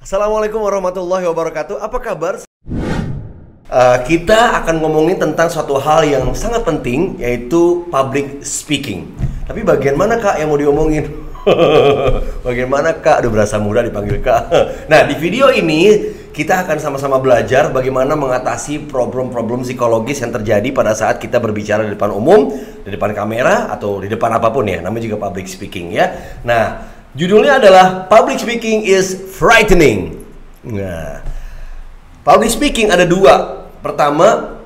Assalamualaikum warahmatullahi wabarakatuh. Apa kabar? Kita akan ngomongin tentang suatu hal yang sangat penting, yaitu public speaking. Tapi bagian mana kak yang mau diomongin? Bagian mana kak? Udah berasa muda dipanggil kak. Nah, di video ini kita akan sama-sama belajar bagaimana mengatasi problem-problem psikologis yang terjadi pada saat kita berbicara di depan umum, di depan kamera, atau di depan apapun ya. Namanya juga public speaking ya. Nah, judulnya adalah Public Speaking is Frightening. Nah, public speaking ada dua. Pertama,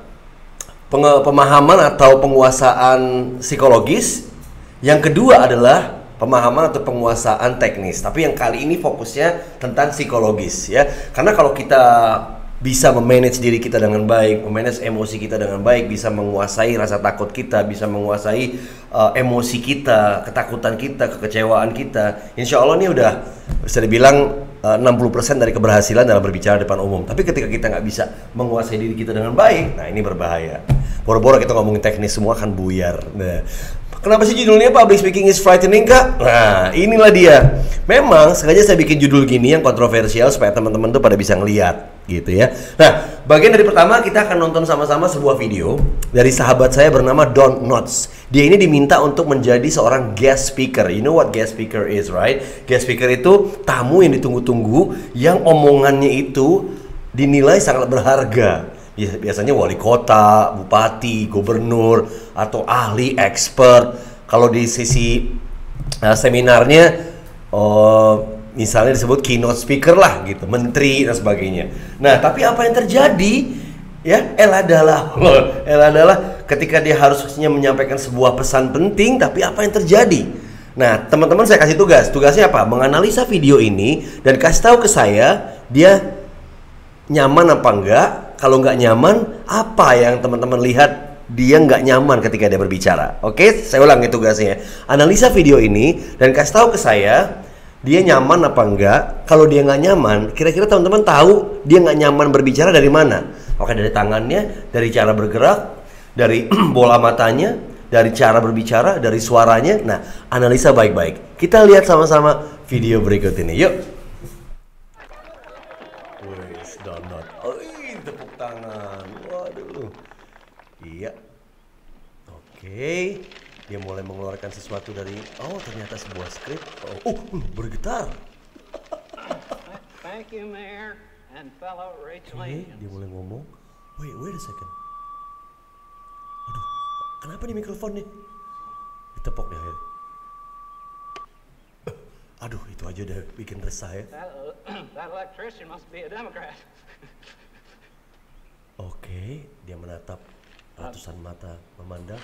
pemahaman atau penguasaan psikologis. Yang kedua adalah pemahaman atau penguasaan teknis. Tapi yang kali ini fokusnya tentang psikologis ya. Karena kalau kita bisa memanage diri kita dengan baik, memanage emosi kita dengan baik, bisa menguasai rasa takut kita, bisa menguasai emosi kita, ketakutan kita, kekecewaan kita. Insya Allah ini udah bisa dibilang 60% dari keberhasilan dalam berbicara di depan umum. Tapi ketika kita nggak bisa menguasai diri kita dengan baik, nah ini berbahaya. Boro-boro kita ngomongin teknis semua akan buyar. Nah, kenapa sih judulnya Public Speaking is Frightening, Kak? Nah, inilah dia. Memang sengaja saya bikin judul gini yang kontroversial supaya teman-teman tuh pada bisa ngeliat gitu ya. Nah, bagian dari pertama kita akan nonton sama-sama sebuah video dari sahabat saya bernama Don Knotts. Dia ini diminta untuk menjadi seorang guest speaker. You know what guest speaker is, right? Guest speaker itu tamu yang ditunggu-tunggu, yang omongannya itu dinilai sangat berharga. Biasanya wali kota, bupati, gubernur, atau ahli, expert. Kalau di sisi seminarnya, misalnya disebut keynote speaker lah gitu, menteri dan sebagainya. Nah, tapi apa yang terjadi? Ya, adalah ketika dia harusnya menyampaikan sebuah pesan penting, tapi apa yang terjadi? Nah, teman-teman saya kasih tugas. Tugasnya apa? Menganalisa video ini dan kasih tahu ke saya dia nyaman apa enggak. Kalau nggak nyaman, apa yang teman-teman lihat dia nggak nyaman ketika dia berbicara? Oke, saya ulangi tugasnya. Analisa video ini dan kasih tahu ke saya dia nyaman apa enggak. Kalau dia nggak nyaman, kira-kira teman-teman tahu dia nggak nyaman berbicara dari mana? Oke, dari tangannya, dari cara bergerak, dari bola matanya, dari cara berbicara, dari suaranya. Nah, analisa baik-baik. Kita lihat sama-sama video berikut ini. Yuk. Wes, donat. Tepuk tangan. Waduh. Iya. Oke. Dia mulai mengeluarkan sesuatu dari, ternyata sebuah skrip. Bergetar. Thank you, Mayor and fellow Rachelanians. Dia mulai ngomong. Wait a second. Aduh, kenapa nih mikrofon nih? Ditepok deh akhirnya. Aduh, itu aja udah bikin resah ya. That electrician must be a Democrat. Oke, dia menatap ratusan mata memandang.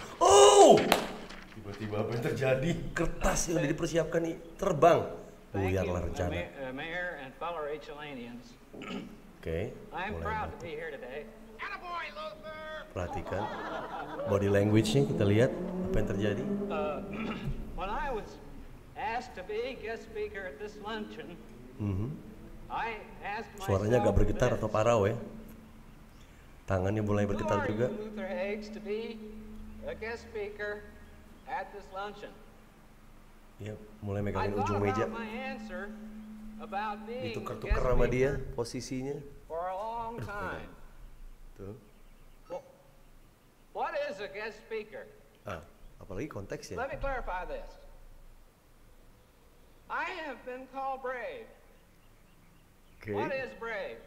Tiba-tiba apa yang terjadi? Kertas yang udah dipersiapkan nih terbang. Buyarlah rencana. Mayor and fellow Rachelanians. Oke, I'm mulai proud to menatap. be here today. Perhatikan body language-nya, kita lihat apa yang terjadi. When I was asked to be guest speaker at this luncheon, I asked myself Suaranya agak bergetar this. atau parau ya. Tangannya mulai Who bergetar are juga. you, Luther Higgs, to be a guest speaker at this luncheon? Dia mulai I megangin thought ujung meja. about my answer about being a guest Ditukar-tukar sama dia speaker posisinya. for a long time. Tuh. What is a guest speaker? Apalagi konteksnya. Let me clarify this. I have been called brave. Oke. What is brave?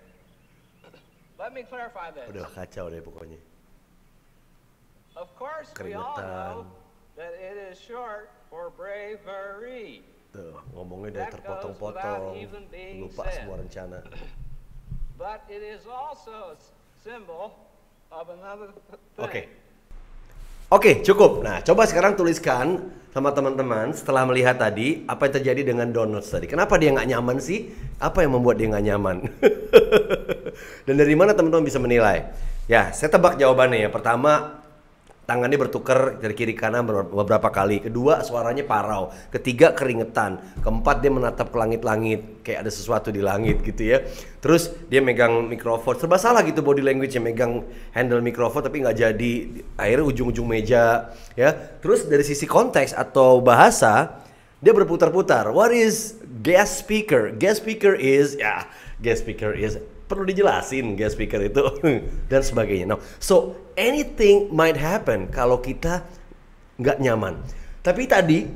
Let me clarify this. Udah kacau deh pokoknya. Of course, we all know Keringetan. that it is short for bravery. Tuh, ngomongnya udah That goes terpotong-potong. without even being Lupa said. semua rencana. But it is also a symbol of another thing. Oke, cukup. Nah, coba sekarang tuliskan sama teman-teman setelah melihat tadi apa yang terjadi dengan Don Knotts tadi. Kenapa dia nggak nyaman sih? Apa yang membuat dia nggak nyaman? Dan dari mana teman-teman bisa menilai? Ya, saya tebak jawabannya ya. Pertama, tangannya bertukar dari kiri kanan beberapa kali. Kedua, suaranya parau. Ketiga, keringetan. Keempat, dia menatap ke langit-langit, kayak ada sesuatu di langit gitu ya. Terus dia megang mikrofon. Serba salah gitu body language-nya, megang handle mikrofon tapi nggak jadi. Akhirnya ujung-ujung meja ya. Terus dari sisi konteks atau bahasa, dia berputar-putar. What is guest speaker? Guest speaker is, ya guest speaker is. Perlu dijelasin guest speaker itu dan sebagainya. Now, so anything might happen kalau kita nggak nyaman. Tapi tadi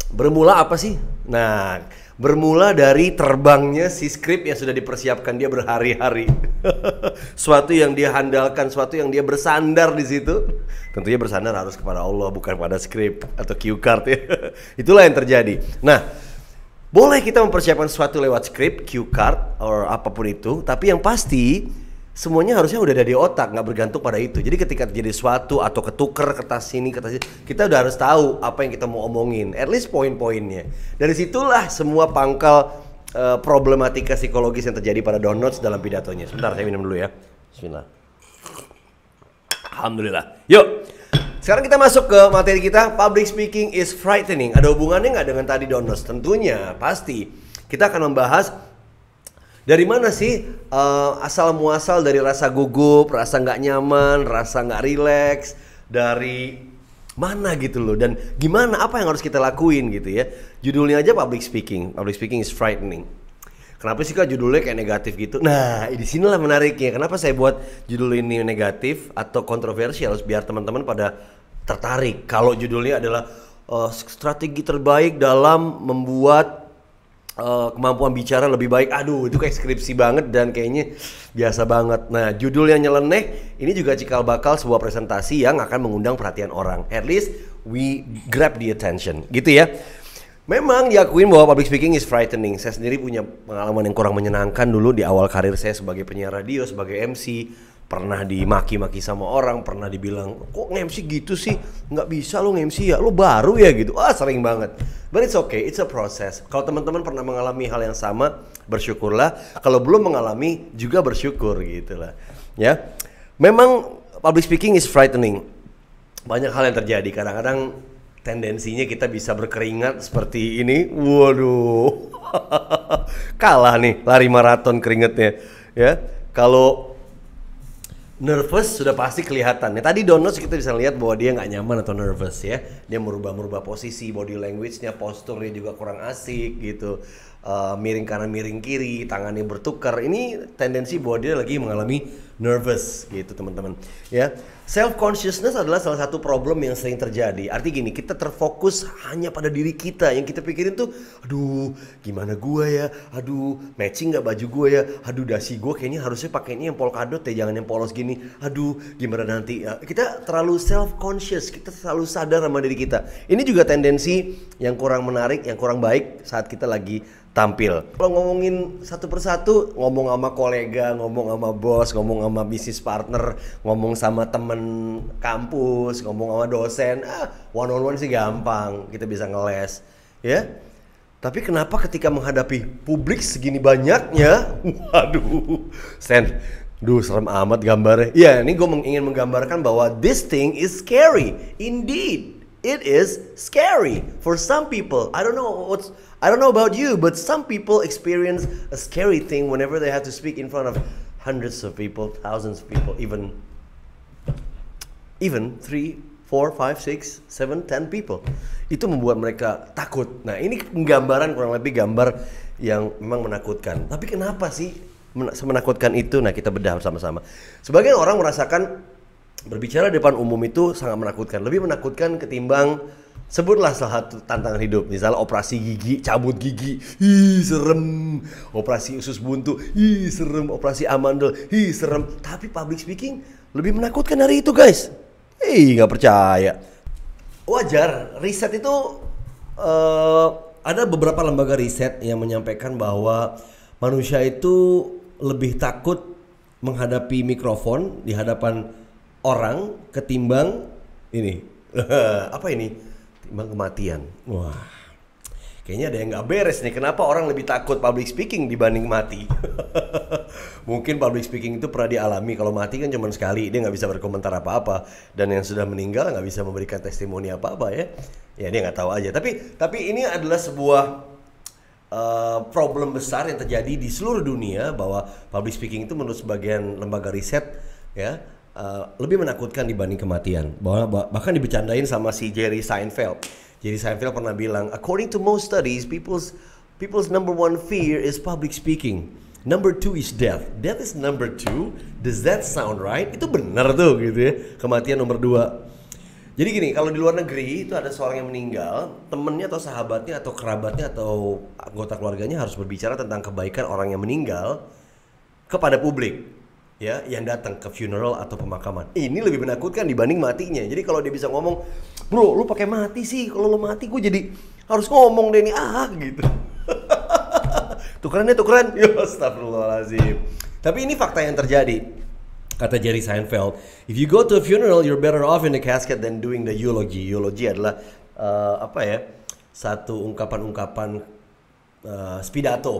bermula apa sih? Nah, bermula dari terbangnya si skrip yang sudah dipersiapkan dia berhari-hari. Suatu yang dia handalkan, suatu yang dia bersandar di situ. Tentunya bersandar harus kepada Allah, bukan pada skrip atau cue card ya. Itulah yang terjadi. Nah, boleh kita mempersiapkan sesuatu lewat skrip, cue card, or apapun itu. Tapi yang pasti semuanya harusnya udah ada di otak, nggak bergantung pada itu. Jadi ketika terjadi sesuatu atau ketuker kertas sini, kertas sini, kita udah harus tahu apa yang kita mau omongin, at least poin-poinnya. Dari situlah semua pangkal problematika psikologis yang terjadi pada Don Knotts dalam pidatonya. Sebentar, saya minum dulu ya. Bismillah. Alhamdulillah. Yuk, sekarang kita masuk ke materi kita. Public speaking is frightening. Ada hubungannya nggak dengan tadi Don Knotts? Tentunya, pasti. Kita akan membahas dari mana sih asal muasal dari rasa gugup, rasa nggak nyaman, rasa nggak rileks, dari mana gitu loh, dan gimana, apa yang harus kita lakuin gitu ya. Judulnya aja public speaking is frightening. Kenapa sih kak judulnya kayak negatif gitu? Nah, di sinilah menariknya. Kenapa saya buat judul ini negatif atau kontroversial, biar teman-teman pada tertarik. Kalau judulnya adalah strategi terbaik dalam membuat kemampuan bicara lebih baik. Aduh, itu kayak skripsi banget dan kayaknya biasa banget. Nah, judul yang nyeleneh ini juga cikal bakal sebuah presentasi yang akan mengundang perhatian orang. At least we grab the attention, gitu ya. Memang diakuin bahwa public speaking is frightening. Saya sendiri punya pengalaman yang kurang menyenangkan dulu di awal karir saya sebagai penyiar radio, sebagai MC. Pernah dimaki-maki sama orang, pernah dibilang, kok nge-MC gitu sih? Nggak bisa lo nge-MC ya, lo baru ya gitu. Sering banget. But it's okay, it's a process. Kalau teman-teman pernah mengalami hal yang sama, bersyukurlah. Kalau belum mengalami, juga bersyukur gitu lah. Ya, memang public speaking is frightening. Banyak hal yang terjadi. Kadang-kadang tendensinya kita bisa berkeringat seperti ini. Waduh, kalah nih lari maraton keringetnya. Ya, kalau nervous sudah pasti kelihatan. Tadi Don Knotts kita bisa lihat bahwa dia nggak nyaman atau nervous ya. Dia merubah posisi, body language-nya, posturnya juga kurang asik gitu. Miring kanan, miring kiri, tangannya bertukar. Ini tendensi bahwa dia lagi mengalami nervous gitu teman-teman. Ya, self consciousness adalah salah satu problem yang sering terjadi. Artinya gini, kita terfokus hanya pada diri kita. Yang kita pikirin tuh, aduh gimana gua ya, aduh matching nggak baju gua ya, aduh dasi gua kayaknya harusnya pakainya yang polkadot ya, jangan yang polos gini, aduh gimana nanti ya. Kita terlalu self conscious, kita terlalu sadar sama diri kita. Ini juga tendensi yang kurang menarik, yang kurang baik saat kita lagi tampil. Kalau ngomongin satu persatu, ngomong sama kolega, ngomong sama bos, ngomong sama bisnis partner, ngomong sama temen kampus, ngomong sama dosen, one on one sih gampang, kita bisa ngeles, ya. Tapi kenapa ketika menghadapi publik segini banyaknya, waduh, serem amat gambarnya. Ya, ini gue ingin menggambarkan bahwa this thing is scary, indeed. It is scary for some people. I don't know about you, but some people experience a scary thing whenever they have to speak in front of hundreds of people, thousands of people, even 3, 4, 5, 6, 7, 10 people. Itu membuat mereka takut. Nah, ini penggambaran kurang lebih gambar yang memang menakutkan. Tapi kenapa sih menakutkan itu? Nah, kita bedah bersama-sama. Sebagian orang merasakan berbicara di depan umum itu sangat menakutkan. Lebih menakutkan ketimbang, sebutlah salah satu tantangan hidup. Misalnya operasi gigi, cabut gigi, serem. Operasi usus buntu, serem. Operasi amandel, serem. Tapi public speaking lebih menakutkan dari itu guys. Nggak percaya. Wajar, riset itu ada beberapa lembaga riset yang menyampaikan bahwa manusia itu lebih takut menghadapi mikrofon di hadapan orang ketimbang ini apa ini? Timbang kematian. Wah, kayaknya ada yang nggak beres nih. Kenapa orang lebih takut public speaking dibanding mati? Mungkin public speaking itu pernah dialami. Kalau mati kan cuma sekali, dia nggak bisa berkomentar apa-apa. Dan yang sudah meninggal nggak bisa memberikan testimoni apa-apa ya. Ya dia nggak tahu aja. Tapi ini adalah sebuah problem besar yang terjadi di seluruh dunia, bahwa public speaking itu menurut sebagian lembaga riset ya lebih menakutkan dibanding kematian. Bahkan dibecandain sama si Jerry Seinfeld. Jerry Seinfeld pernah bilang, according to most studies, people's number one fear is public speaking. Number 2 is death. Death is number 2. Does that sound right? Itu benar tuh gitu ya. Kematian nomor 2. Jadi gini, kalau di luar negeri itu ada seorang yang meninggal, temennya atau sahabatnya atau kerabatnya atau anggota keluarganya harus berbicara tentang kebaikan orang yang meninggal kepada publik, ya, yang datang ke funeral atau pemakaman. Ini lebih menakutkan dibanding matinya. Jadi kalau dia bisa ngomong, bro, lu pakai mati sih, kalau lu mati gue jadi harus ngomong deh nih, gitu. Tukeran, ya astagfirullahaladzim. Tapi ini fakta yang terjadi. Kata Jerry Seinfeld, if you go to a funeral, you're better off in the casket than doing the eulogy. Eulogy adalah satu ungkapan-ungkapan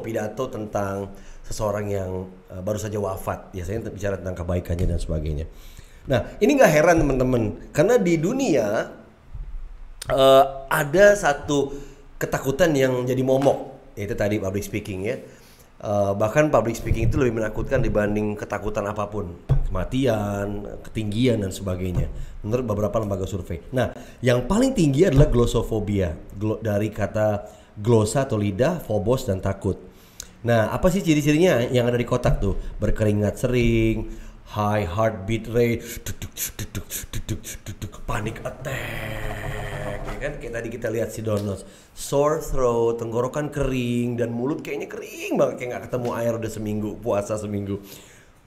pidato tentang seseorang yang baru saja wafat. Biasanya bicara tentang kebaikannya dan sebagainya. Nah, ini nggak heran teman-teman, karena di dunia ada satu ketakutan yang jadi momok, yaitu tadi public speaking ya. Bahkan public speaking itu lebih menakutkan dibanding ketakutan apapun, kematian, ketinggian dan sebagainya, menurut beberapa lembaga survei. Nah, yang paling tinggi adalah glossophobiya, dari kata glosa atau lidah, phobos dan takut. Nah, apa sih ciri-cirinya yang ada di kotak tuh? Berkeringat sering, high heartbeat rate, panic attack, ya kan? Kayak tadi kita lihat si Donos, sore throat, tenggorokan kering, dan mulut kayaknya kering banget, kayak nggak ketemu air udah seminggu, puasa seminggu.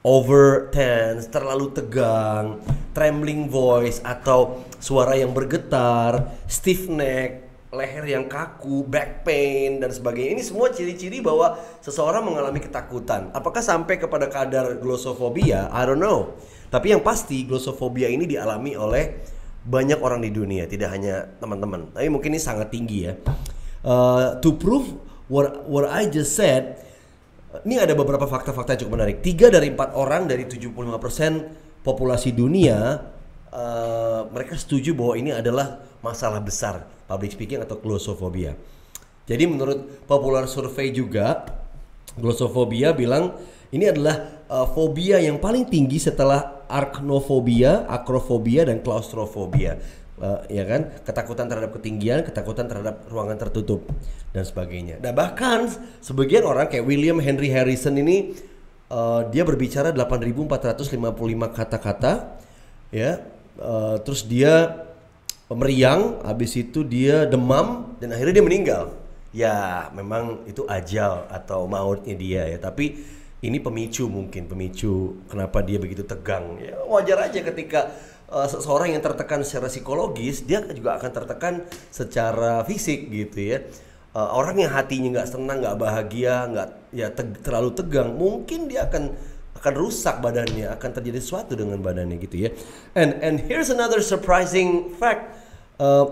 Over tense, terlalu tegang, trembling voice atau suara yang bergetar, stiff neck, leher yang kaku, back pain dan sebagainya. Ini semua ciri-ciri bahwa seseorang mengalami ketakutan. Apakah sampai kepada kadar glossophobiya? I don't know. Tapi yang pasti glossophobiya ini dialami oleh banyak orang di dunia, tidak hanya teman-teman. Tapi mungkin ini sangat tinggi ya. To prove what I just said, ini ada beberapa fakta-fakta yang cukup menarik. 3 dari 4 orang dari 75% populasi dunia, mereka setuju bahwa ini adalah masalah besar, public speaking atau glossophobiya. Jadi menurut popular survei juga, glossophobiya bilang ini adalah fobia yang paling tinggi setelah arachnofobia, acrophobia dan claustrophobia. Ya kan, ketakutan terhadap ketinggian, ketakutan terhadap ruangan tertutup dan sebagainya. Nah, bahkan sebagian orang kayak William Henry Harrison ini, dia berbicara 8.455 kata-kata, ya. Terus dia meriang, habis itu dia demam dan akhirnya dia meninggal. Ya, memang itu ajal atau mautnya dia ya. Tapi ini pemicu kenapa dia begitu tegang. Ya, wajar aja ketika seseorang yang tertekan secara psikologis, dia juga akan tertekan secara fisik gitu ya. Orang yang hatinya nggak senang, nggak bahagia, terlalu tegang, mungkin dia akan rusak badannya, akan terjadi sesuatu dengan badannya gitu ya. And here's another surprising fact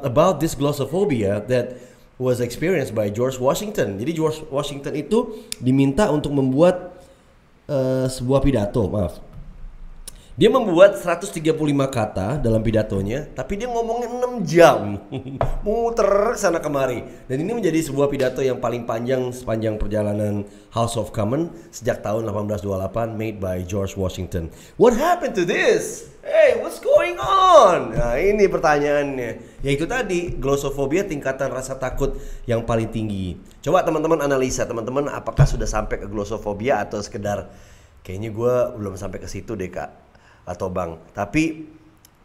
about this glossophobia that was experienced by George Washington. Jadi George Washington itu diminta untuk membuat sebuah pidato, Dia membuat 135 kata dalam pidatonya, tapi dia ngomongnya 6 jam. Muter sana kemari. Dan ini menjadi sebuah pidato yang paling panjang sepanjang perjalanan House of Commons sejak tahun 1828, made by George Washington. What happened to this? Hey, what's going on? Nah, ini pertanyaannya. Yaitu tadi, glossophobia, tingkatan rasa takut yang paling tinggi. Coba teman-teman analisa, teman-teman apakah sudah sampai ke glossophobia atau sekedar kayaknya gue belum sampai ke situ deh kak atau bang, tapi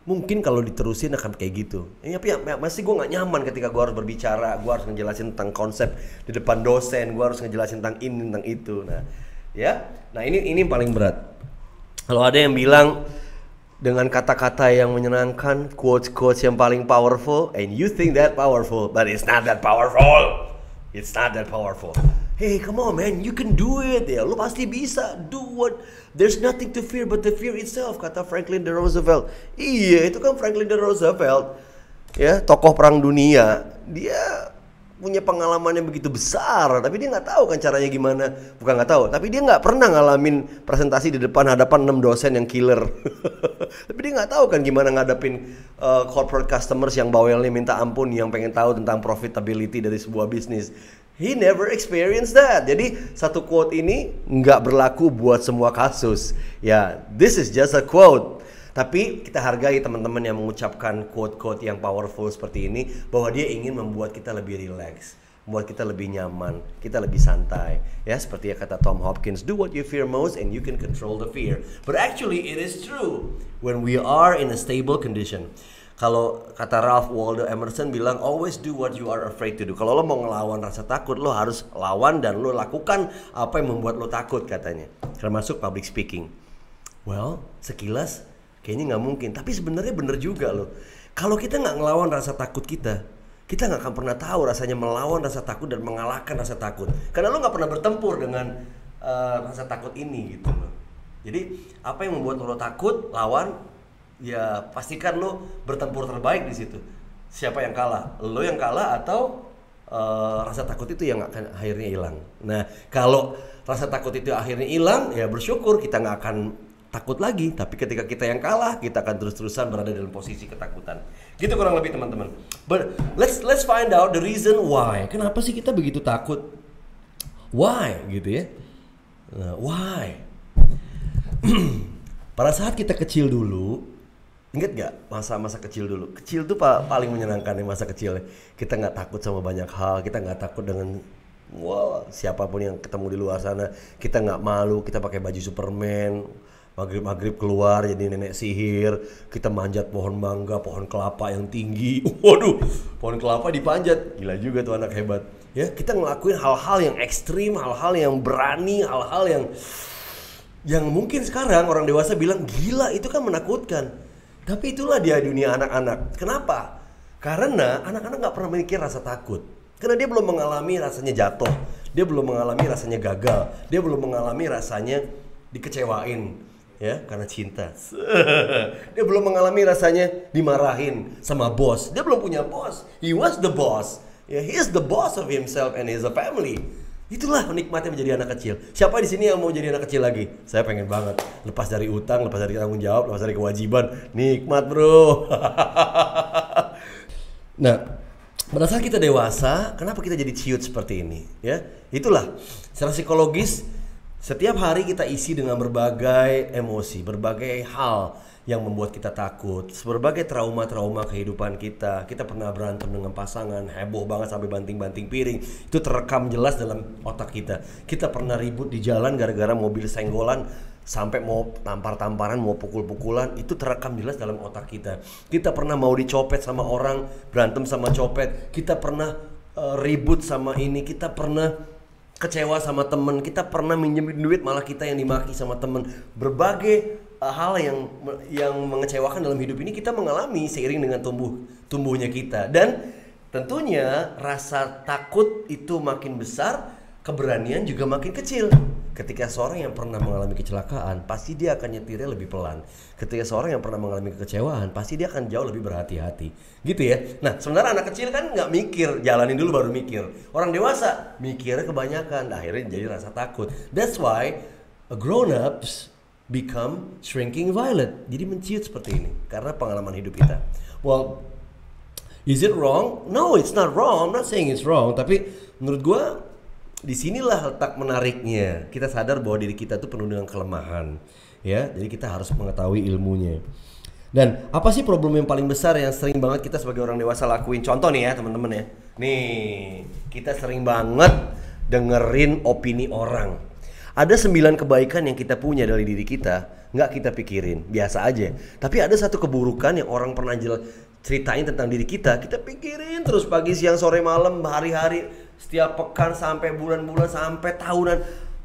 mungkin kalau diterusin akan kayak gitu. Tapi ya, masih gue nggak nyaman ketika gue harus berbicara, gue harus ngejelasin tentang konsep di depan dosen, gue harus ngejelasin tentang ini tentang itu. Nah, ya, ini yang paling berat. Kalau ada yang bilang dengan kata-kata yang menyenangkan, quotes yang paling powerful, and you think that powerful, but it's not that powerful. It's not that powerful. Hey, come on man, you can do it. Ya, lu pasti bisa. Do what? There's nothing to fear but the fear itself, kata Franklin D. Roosevelt. Iya, itu kan Franklin D. Roosevelt. Ya, tokoh perang dunia. Dia punya pengalaman yang begitu besar, tapi dia nggak tahu kan caranya gimana. Bukan nggak tahu, tapi dia nggak pernah ngalamin presentasi di hadapan 6 dosen yang killer. Tapi dia nggak tahu kan gimana ngadepin corporate customers yang bawelnya minta ampun, yang pengen tahu tentang profitability dari sebuah bisnis. He never experienced that. Jadi satu quote ini nggak berlaku buat semua kasus. Ya, this is just a quote. Tapi kita hargai teman-teman yang mengucapkan quote-quote yang powerful seperti ini, bahwa dia ingin membuat kita lebih relax. membuat kita lebih nyaman, kita lebih santai. Ya, seperti yang kata Tom Hopkins, do what you fear most and you can control the fear. But actually it is true when we are in a stable condition. Kalau kata Ralph Waldo Emerson bilang, always do what you are afraid to do. Kalau lo mau ngelawan rasa takut, lo harus lawan dan lo lakukan apa yang membuat lo takut katanya. Termasuk public speaking. Well, sekilas kayaknya nggak mungkin, tapi sebenarnya bener juga loh. Kalau kita nggak ngelawan rasa takut kita nggak akan pernah tahu rasanya melawan rasa takut dan mengalahkan rasa takut. Karena lo nggak pernah bertempur dengan rasa takut ini gitu loh. Jadi apa yang membuat lo takut, lawan, ya pastikan lo bertempur terbaik di situ. Siapa yang kalah? Lo yang kalah atau rasa takut itu yang akan akhirnya hilang. Nah, kalau rasa takut itu akhirnya hilang, ya bersyukur kita nggak akan takut lagi. Tapi ketika kita yang kalah, kita akan terus-terusan berada dalam posisi ketakutan. Gitu kurang lebih teman-teman. But let's find out the reason why. Kenapa sih kita begitu takut? Why gitu ya? Nah, why? Pada saat kita kecil dulu, ingat gak masa-masa kecil dulu? Kecil tuh paling menyenangkan ya masa kecil. Kita nggak takut sama banyak hal. Kita nggak takut dengan siapapun yang ketemu di luar sana. Kita nggak malu. Kita pakai baju Superman. Maghrib keluar jadi nenek sihir. Kita manjat pohon mangga, pohon kelapa yang tinggi. Waduh, pohon kelapa dipanjat. Gila juga tuh anak hebat. Ya, kita ngelakuin hal-hal yang ekstrim, hal-hal yang berani, hal-hal yang mungkin sekarang orang dewasa bilang gila, itu kan menakutkan. Tapi itulah dia dunia anak-anak. Kenapa? Karena anak-anak nggak pernah memiliki rasa takut. Karena dia belum mengalami rasanya jatuh, dia belum mengalami rasanya gagal, dia belum mengalami rasanya dikecewain. Ya, karena cinta. Dia belum mengalami rasanya dimarahin sama bos. Dia belum punya bos. He was the boss. Ya, he is the boss of himself and his family. Itulah nikmatnya menjadi anak kecil. Siapa di sini yang mau jadi anak kecil lagi? Saya pengen banget lepas dari utang, lepas dari tanggung jawab, lepas dari kewajiban. Nikmat, bro. Nah, pada saat kita dewasa, kenapa kita jadi ciut seperti ini? Ya, itulah secara psikologis. Setiap hari kita isi dengan berbagai emosi, berbagai hal yang membuat kita takut, berbagai trauma-trauma kehidupan kita. Kita pernah berantem dengan pasangan, heboh banget sampai banting-banting piring. Itu terekam jelas dalam otak kita. Kita pernah ribut di jalan gara-gara mobil senggolan, sampai mau tampar-tamparan, mau pukul-pukulan. Itu terekam jelas dalam otak kita. Kita pernah mau dicopet sama orang, berantem sama copet. Kita pernah ribut sama ini, kita pernah kecewa sama temen, kita pernah minjemin duit malah kita yang dimaki sama temen. Berbagai hal yang mengecewakan dalam hidup ini kita mengalami seiring dengan tumbuhnya kita. Dan tentunya rasa takut itu makin besar, keberanian juga makin kecil. Ketika seorang yang pernah mengalami kecelakaan, pasti dia akan nyetirnya lebih pelan. Ketika seorang yang pernah mengalami kekecewaan, pasti dia akan jauh lebih berhati-hati. Gitu ya. Nah, sebenarnya anak kecil kan nggak mikir, jalanin dulu baru mikir. Orang dewasa mikirnya kebanyakan, akhirnya jadi rasa takut. That's why grown-ups become shrinking violet. Jadi menciut seperti ini karena pengalaman hidup kita. Well, is it wrong? No, it's not wrong. I'm not saying it's wrong. Tapi menurut gue, disinilah letak menariknya. Kita sadar bahwa diri kita tuh penuh dengan kelemahan, ya. Jadi kita harus mengetahui ilmunya. Dan apa sih problem yang paling besar yang sering banget kita sebagai orang dewasa lakuin? Contoh nih ya teman-teman ya. Nih, kita sering banget dengerin opini orang. Ada 9 kebaikan yang kita punya dari diri kita, nggak kita pikirin, biasa aja. Tapi ada satu keburukan yang orang pernah ceritain tentang diri kita pikirin terus pagi, siang, sore, malam, hari-hari, setiap pekan, sampai bulan-bulan, sampai tahunan.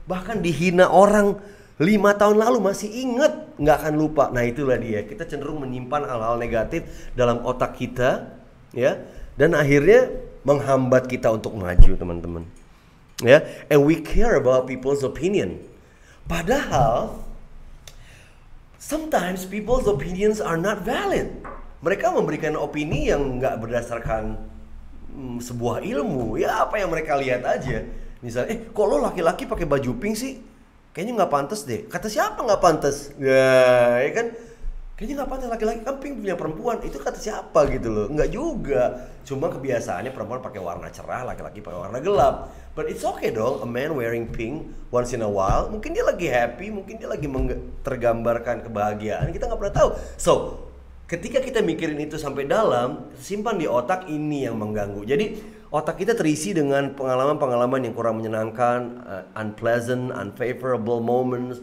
Bahkan dihina orang 5 tahun lalu masih inget, nggak akan lupa. Nah itulah dia, kita cenderung menyimpan hal-hal negatif dalam otak kita, ya, dan akhirnya menghambat kita untuk maju, teman-teman. Ya, and we care about people's opinion. Padahal sometimes people's opinions are not valid. Mereka memberikan opini yang nggak berdasarkan sebuah ilmu. Ya apa yang mereka lihat aja. Misalnya, kok lo laki-laki pakai baju pink sih? Kayaknya nggak pantas deh. Kata siapa nggak pantas? Ya kan? Kayaknya nggak pantas, laki-laki kan pink punya perempuan. Itu kata siapa gitu loh? Nggak juga. Cuma kebiasaannya perempuan pakai warna cerah, laki-laki pakai warna gelap. But it's okay dong, a man wearing pink once in a while. Mungkin dia lagi happy, mungkin dia lagi tergambarkan kebahagiaan. Kita nggak pernah tahu. So, ketika kita mikirin itu sampai dalam, simpan di otak, ini yang mengganggu. Jadi otak kita terisi dengan pengalaman-pengalaman yang kurang menyenangkan, unpleasant, unfavorable moments,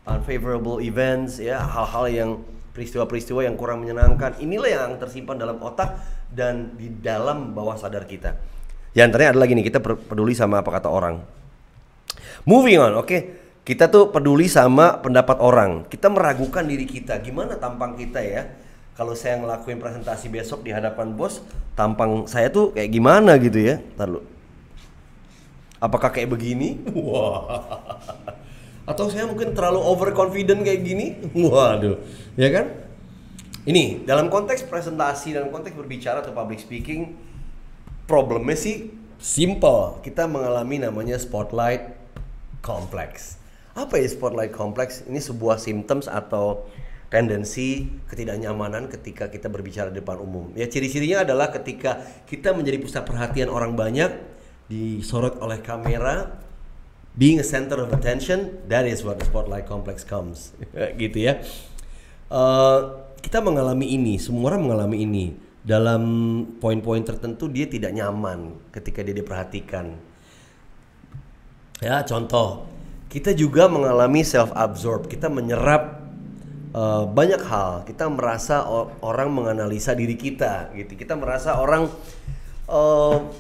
unfavorable events, ya, hal-hal yang peristiwa-peristiwa yang kurang menyenangkan. Inilah yang tersimpan dalam otak dan di dalam bawah sadar kita. Yang antaranya adalah gini, kita peduli sama apa kata orang. Moving on, oke. Kita tuh peduli sama pendapat orang. Kita meragukan diri kita. Gimana tampang kita ya? Kalau saya ngelakuin presentasi besok di hadapan bos, tampang saya tuh kayak gimana gitu ya? Ntar lu. Apakah kayak begini? Wah. Atau saya mungkin terlalu overconfident kayak gini? Waduh, ya kan? Ini dalam konteks presentasi, dalam konteks berbicara atau public speaking, problemnya sih simple. Kita mengalami namanya spotlight complex. Apa ya spotlight complex? Ini sebuah symptoms atau tendensi ketidaknyamanan ketika kita berbicara di depan umum. Ya, ciri-cirinya adalah ketika kita menjadi pusat perhatian orang banyak, disorot oleh kamera, being a center of attention, that is what the spotlight complex comes. Gitu ya. Kita mengalami ini, semua orang mengalami ini. Dalam poin-poin tertentu dia tidak nyaman ketika dia diperhatikan. Ya, contoh, kita juga mengalami self-absorb. Kita menyerap banyak hal. Kita merasa orang menganalisa diri kita, gitu. Kita merasa orang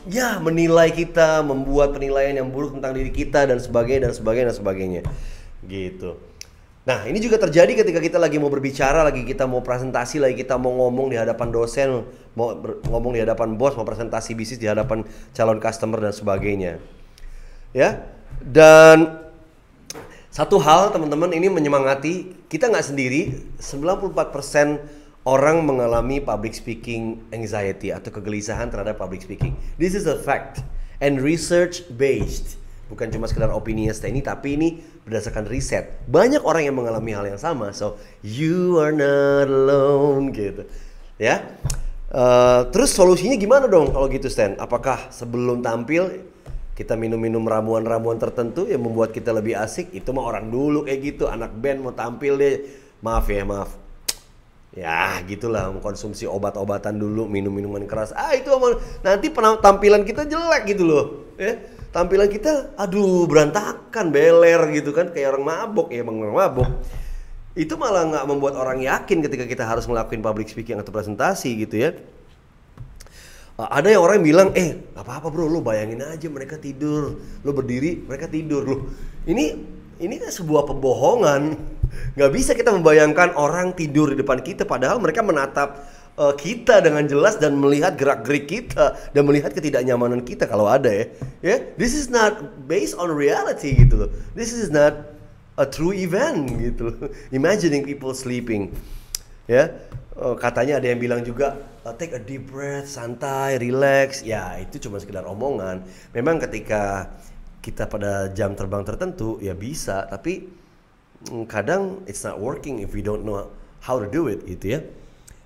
ya menilai kita, membuat penilaian yang buruk tentang diri kita dan sebagainya dan sebagainya dan sebagainya, gitu. Nah, ini juga terjadi ketika kita lagi mau berbicara, lagi kita mau presentasi, lagi kita mau ngomong di hadapan dosen, mau ngomong di hadapan bos, mau presentasi bisnis di hadapan calon customer dan sebagainya. Ya. Dan satu hal teman-teman, ini menyemangati, kita nggak sendiri. 94% orang mengalami public speaking anxiety atau kegelisahan terhadap public speaking. This is a fact and research based. Bukan cuma sekedar opini ini, tapi ini berdasarkan riset. Banyak orang yang mengalami hal yang sama. So you are not alone, gitu. Ya. Terus solusinya gimana dong kalau gitu, Stan? Apakah sebelum tampil kita minum-minum ramuan-ramuan tertentu yang membuat kita lebih asik? Itu mah orang dulu kayak gitu. Anak band mau tampil deh, maaf. Ya gitulah, mengkonsumsi obat-obatan dulu, minum-minuman keras. Itu nanti tampilan kita jelek gitu loh. Ya. Tampilan kita, aduh berantakan, beler gitu kan, kayak orang mabok. Ya emang orang mabok. Itu malah nggak membuat orang yakin ketika kita harus ngelakuin public speaking atau presentasi gitu ya. Ada yang orang bilang, gak apa-apa bro, lu bayangin aja mereka tidur, lu berdiri, mereka tidur. Loh, ini kan sebuah pembohongan. Gak bisa kita membayangkan orang tidur di depan kita, padahal mereka menatap kita dengan jelas dan melihat gerak-gerik kita dan melihat ketidaknyamanan kita kalau ada ya. This is not based on reality gitu loh. This is not a true event gitu loh. Imagining people sleeping. Ya. Katanya ada yang bilang juga take a deep breath, santai, relax. Ya, itu cuma sekedar omongan. Memang ketika kita pada jam terbang tertentu ya bisa, tapi kadang it's not working if we don't know how to do it gitu ya.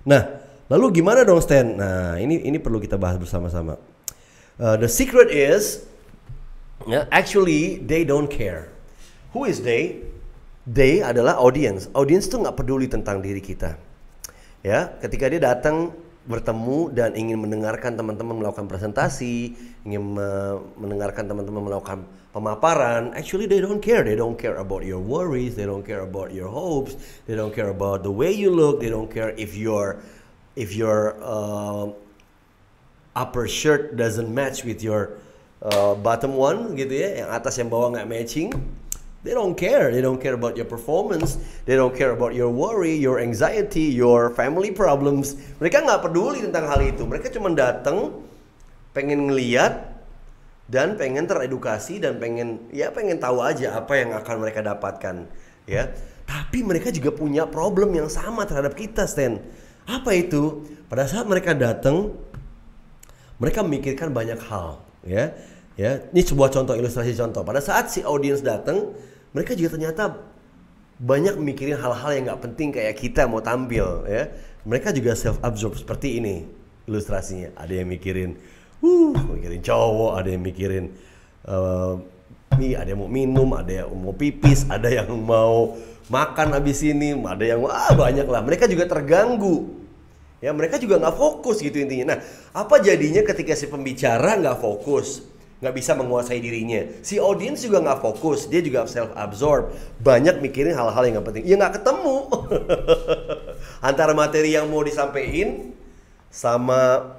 Nah, lalu gimana dong Stan? Nah, ini perlu kita bahas bersama-sama. The secret is actually they don't care. Who is they? They adalah audience. Audience tuh nggak peduli tentang diri kita. Ya, ketika dia datang bertemu dan ingin mendengarkan teman-teman melakukan presentasi, ingin mendengarkan teman-teman melakukan pemaparan, actually they don't care. They don't care about your worries, they don't care about your hopes, they don't care about the way you look, they don't care if your upper shirt doesn't match with your bottom one gitu ya, yang atas yang bawah nggak matching. They don't care. They don't care about your performance. They don't care about your worry, your anxiety, your family problems. Mereka nggak peduli tentang hal itu. Mereka cuma datang, pengen ngeliat dan pengen teredukasi dan pengen tahu aja apa yang akan mereka dapatkan. Ya. Tapi mereka juga punya problem yang sama terhadap kita, Stan. Apa itu? Pada saat mereka datang, mereka memikirkan banyak hal. Ya. Ini sebuah ilustrasi contoh. Pada saat si audiens datang, mereka juga ternyata banyak mikirin hal-hal yang nggak penting kayak kita mau tampil ya. Mereka juga self-absorbed seperti ini ilustrasinya. Ada yang mikirin cowok, ada yang mikirin ada yang mau minum, ada yang mau pipis, ada yang mau makan habis ini, ada yang banyak lah. Mereka juga terganggu Ya, mereka juga nggak fokus gitu intinya. Nah, apa jadinya ketika si pembicara nggak fokus, nggak bisa menguasai dirinya? Si audience juga nggak fokus, dia juga self-absorb, banyak mikirin hal-hal yang nggak penting. Ya nggak ketemu antara materi yang mau disampaikan sama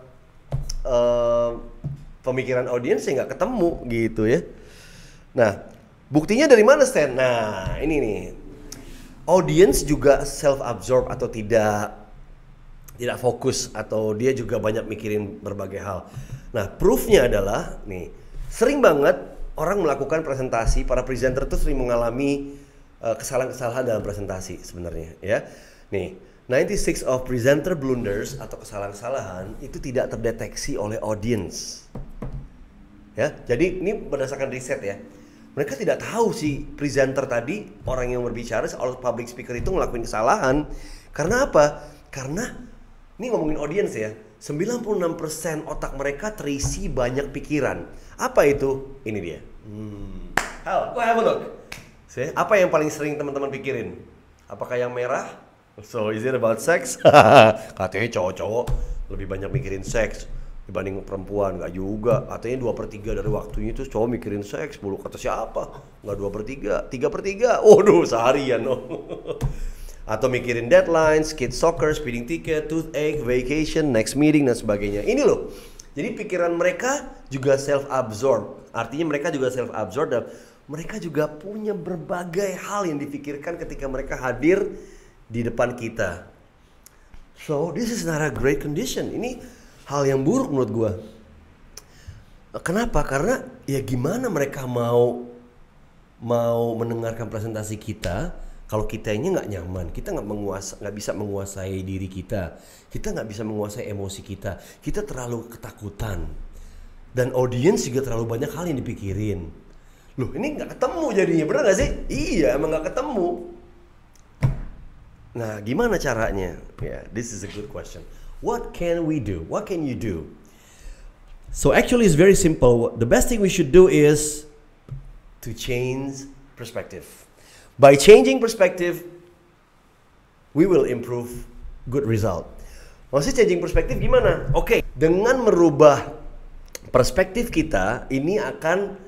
pemikiran audience yang nggak ketemu gitu ya. Nah, buktinya dari mana, Stan? Nah, ini nih. Audience juga self-absorb atau tidak fokus, atau dia juga banyak mikirin berbagai hal. Nah, proofnya adalah nih, sering banget orang melakukan presentasi, para presenter tuh sering mengalami kesalahan-kesalahan dalam presentasi sebenarnya ya. Nih, 96 of presenter blunders atau kesalahan-kesalahan itu tidak terdeteksi oleh audience. Ya, jadi ini berdasarkan riset ya. Mereka tidak tahu si presenter tadi, orang yang berbicara soal public speaker itu ngelakuin kesalahan. Karena apa? Karena ini ngomongin audience ya, 96% otak mereka terisi banyak pikiran. Apa itu? Ini dia. Go have a look. See, apa yang paling sering teman-teman pikirin? Apakah yang merah? So, is it about sex? Katanya cowok-cowok lebih banyak mikirin seks dibanding perempuan. Nggak juga, katanya 2/3 dari waktunya itu cowok mikirin seks. Bulu kata siapa? Nggak 2/3, 3/3. Waduh, seharian loh. Atau mikirin deadlines, kids soccer, speeding ticket, toothache, vacation, next meeting, dan sebagainya. Ini loh, jadi pikiran mereka juga self-absorb. Artinya mereka juga self-absorb dan mereka juga punya berbagai hal yang dipikirkan ketika mereka hadir di depan kita. So, this is not a great condition. Ini hal yang buruk menurut gua. Kenapa? Karena ya gimana mereka mau mendengarkan presentasi kita kalau kitanya nggak nyaman, kita nggak bisa menguasai diri kita nggak bisa menguasai emosi kita terlalu ketakutan, dan audiens juga terlalu banyak hal yang dipikirin. Loh, ini nggak ketemu jadinya, bener nggak sih? Iya, emang nggak ketemu. Nah, gimana caranya? Yeah, this is a good question. What can we do? What can you do? So actually it's very simple. The best thing we should do is to change perspective. By changing perspective, we will improve good result. Maksudnya changing perspective gimana? Oke, dengan merubah perspektif kita, ini akan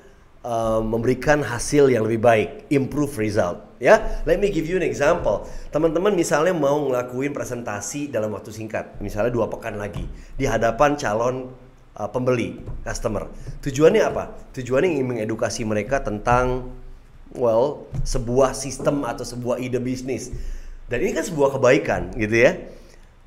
memberikan hasil yang lebih baik, improve result. Ya, let me give you an example. Teman-teman misalnya mau ngelakuin presentasi dalam waktu singkat, misalnya 2 pekan lagi, di hadapan calon pembeli, customer. Tujuannya apa? Tujuannya ingin mengedukasi mereka tentang, sebuah sistem atau sebuah ide bisnis. Dan ini kan sebuah kebaikan, gitu ya.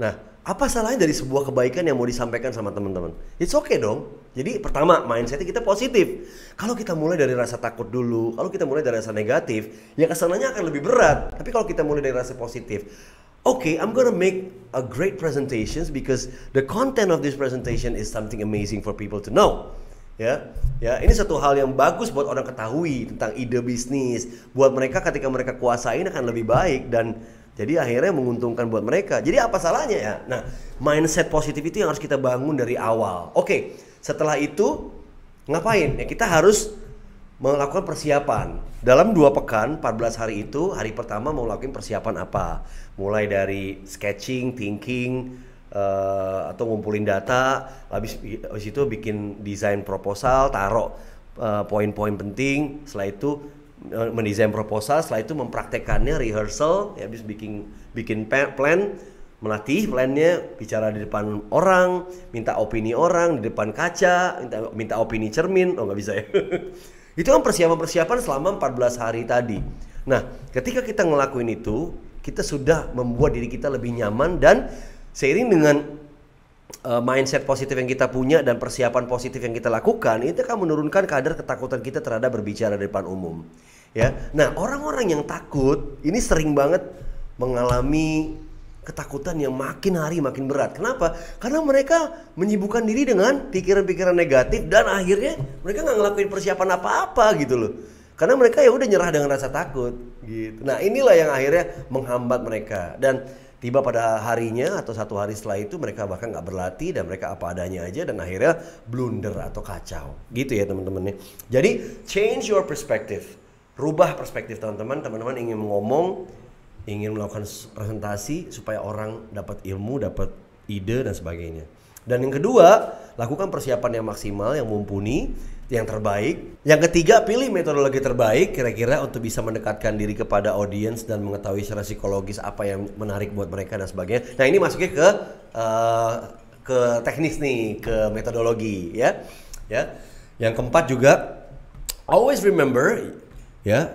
Nah, apa salahnya dari sebuah kebaikan yang mau disampaikan sama teman-teman? It's okay dong. Jadi pertama, mindset kita positif. Kalau kita mulai dari rasa takut dulu, kalau kita mulai dari rasa negatif, ya kesananya akan lebih berat. Tapi kalau kita mulai dari rasa positif, okay, I'm gonna make a great presentations because the content of this presentation is something amazing for people to know. Ya, ini satu hal yang bagus buat orang ketahui tentang ide bisnis. Buat mereka ketika mereka kuasain akan lebih baik dan jadi akhirnya menguntungkan buat mereka. Jadi apa salahnya ya? Nah, mindset positif itu yang harus kita bangun dari awal. Oke, setelah itu ngapain? Ya kita harus melakukan persiapan. Dalam 2 pekan, 14 hari itu, hari pertama mau lakukan persiapan apa? Mulai dari sketching, thinking, atau ngumpulin data, habis itu bikin desain proposal, taruh poin-poin penting, setelah itu mendesain proposal, setelah itu mempraktekannya, rehearsal, ya habis bikin plan, melatih plannya, bicara di depan orang, minta opini orang di depan kaca, minta opini cermin, nggak bisa ya. Itu kan persiapan selama 14 hari tadi. Nah, ketika kita ngelakuin itu, kita sudah membuat diri kita lebih nyaman dan seiring dengan mindset positif yang kita punya dan persiapan positif yang kita lakukan, itu akan menurunkan kadar ketakutan kita terhadap berbicara di depan umum. Ya, nah orang-orang yang takut ini sering banget mengalami ketakutan yang makin hari makin berat. Kenapa? Karena mereka menyibukkan diri dengan pikiran-pikiran negatif dan akhirnya mereka nggak ngelakuin persiapan apa-apa gitu loh. Karena mereka ya udah nyerah dengan rasa takut gitu. Nah inilah yang akhirnya menghambat mereka dan tiba pada harinya atau 1 hari setelah itu mereka bahkan nggak berlatih dan mereka apa adanya aja dan akhirnya blunder atau kacau gitu ya teman-teman. Jadi change your perspective, rubah perspektif teman-teman. Teman-teman ingin ngomong, ingin melakukan presentasi supaya orang dapat ilmu, dapat ide dan sebagainya. Dan yang kedua, lakukan persiapan yang maksimal, yang mumpuni, yang terbaik. Yang ketiga, pilih metodologi terbaik kira-kira untuk bisa mendekatkan diri kepada audiens dan mengetahui secara psikologis apa yang menarik buat mereka dan sebagainya. Nah, ini masuknya ke teknis nih, ke metodologi ya. Yang keempat juga, always remember ya,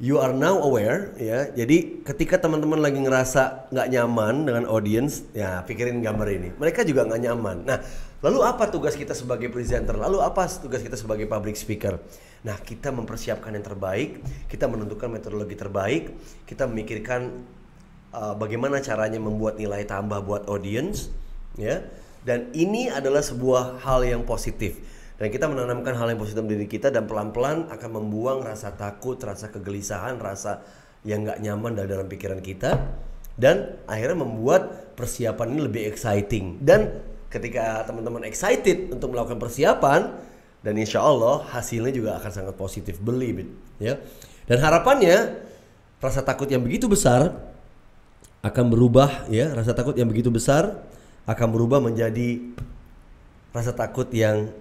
you are now aware ya. Jadi ketika teman-teman lagi ngerasa nggak nyaman dengan audience, ya pikirin gambar ini. Mereka juga nggak nyaman. Nah, lalu apa tugas kita sebagai presenter? Lalu apa tugas kita sebagai public speaker? Nah, kita mempersiapkan yang terbaik, kita menentukan metodologi terbaik, kita memikirkan bagaimana caranya membuat nilai tambah buat audience, ya. Dan ini adalah sebuah hal yang positif. Dan kita menanamkan hal yang positif dalam diri kita dan pelan-pelan akan membuang rasa takut, rasa kegelisahan, rasa yang nggak nyaman dalam pikiran kita. Dan akhirnya membuat persiapan ini lebih exciting. Dan ketika teman-teman excited untuk melakukan persiapan, dan insya Allah hasilnya juga akan sangat positif, believe it, ya. Dan harapannya rasa takut yang begitu besar akan berubah, ya. Rasa takut yang begitu besar akan berubah menjadi rasa takut yang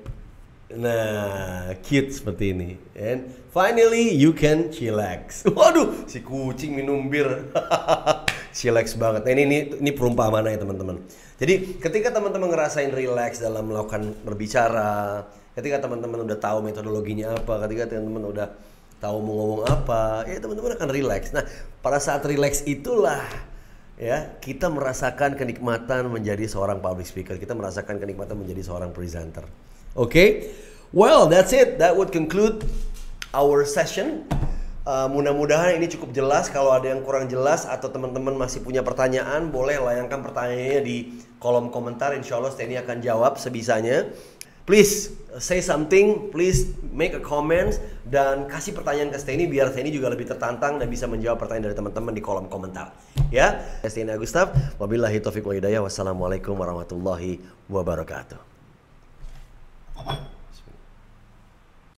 cute seperti ini. And finally you can chillax. Waduh, si kucing minum bir. Chillax banget. Nah, ini perumpamaan ya teman-teman. Jadi ketika teman-teman ngerasain relax dalam melakukan berbicara, ketika teman-teman udah tahu metodologinya apa, ketika teman-teman udah tahu mau ngomong apa, ya teman-teman akan relax. Nah, pada saat relax itulah ya kita merasakan kenikmatan menjadi seorang public speaker. Kita merasakan kenikmatan menjadi seorang presenter. Okay, well that's it. That would conclude our session. Mudah-mudahan ini cukup jelas. Kalau ada yang kurang jelas atau teman-teman masih punya pertanyaan, boleh layangkan pertanyaannya di kolom komentar. Insya Allah Steny akan jawab sebisanya. Please say something, please make a comment dan kasih pertanyaan ke Steny biar Steny juga lebih tertantang dan bisa menjawab pertanyaan dari teman-teman di kolom komentar. Ya, Steny Agustaf. Wabillahi taufiq wal hidayah. Wassalamualaikum warahmatullahi wabarakatuh.